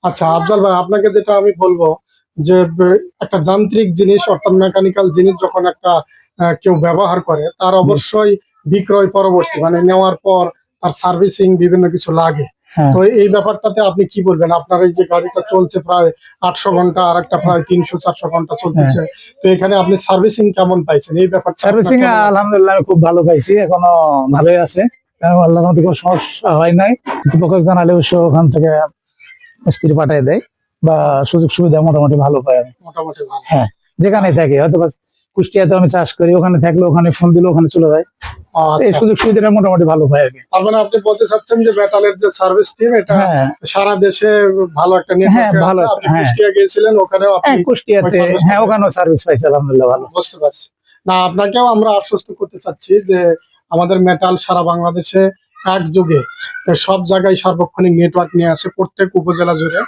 আচ্ছা আফজাল ভাই, আপনাকে যেটা আমি বলবো যে একটা যান্ত্রিক জিনিস অর্থাৎ মেকানিক্যাল জিনিস যখন একটা কেউ ব্যবহার করে তার জি। অবশ্যই বিক্রয় পরবর্তী মানে নেওয়ার পর তার সার্ভিসিং বিভিন্ন কিছু লাগে। হ্যাঁ, তো এই ব্যাপারটাতে আপনি কি বলবেন? আপনার এই যে গাড়িটা চলছে প্রায় 800 ঘন্টা, আর একটা প্রায় 300-400 ঘন্টা হ্যাঁ। চলতেছে, তো এখানে আপনি সার্ভিসিং কেমন পাইছেন? এই ব্যাপারটা আপনার সার্ভিসিং কেমন লাগে? আলহামদুলিল্লাহ আমি খুব ভালো পাইছি, এখনো ভালোই আছে। আল্লাহর মধ্যে কোনো সমস্যা হয় নাই। কর্তৃপক্ষ জানালে অবশ্য ওখান থেকে মিস্ত্রি পাঠিয়ে দেয় বা সুযোগ সুবিধা মোটামুটি ভালো পাই আমি। মোটামুটি ভালো। হ্যাঁ, যেখানে থাকি হয়তো বা কুষ্টিয়াতে আমি চাষ করি, ওখানে থাকলে ওখানে ফোন দিলে ওখানে চলে যায়। এই আচ্ছা, সুযোগ সুবিধাটা মোটামুটি ভালো পাই আর কি। তার মানে আপনি বলতে চাচ্ছেন যে মেটালের যে সার্ভিস টিম এটা হ্যাঁ, সারা দেশে ভালো একটা হ্যাঁ, নেটওয়ার্কে ভালো আছে। একটা, আপনি হ্যাঁ, কুষ্টিয়া গিয়েছিলেন, ওখানেও আপনি হ্যাঁ, ওই কুষ্টিয়াতে, সার্ভিসটা হ্যাঁ, পেয়েছেন। ওখানেও সার্ভিস পাইছি আলহামদুলিল্লাহ ভালো। বুঝতে পারছি। না, আপনাকেও আমরা আশ্বস্ত করতে চাচ্ছি যে আমাদের মেটাল সারা বাংলাদেশে একযোগে সব জায়গায় সার্বক্ষণিক নেটওয়ার্ক নিয়ে আছে প্রত্যেক উপজেলা জুড়ে।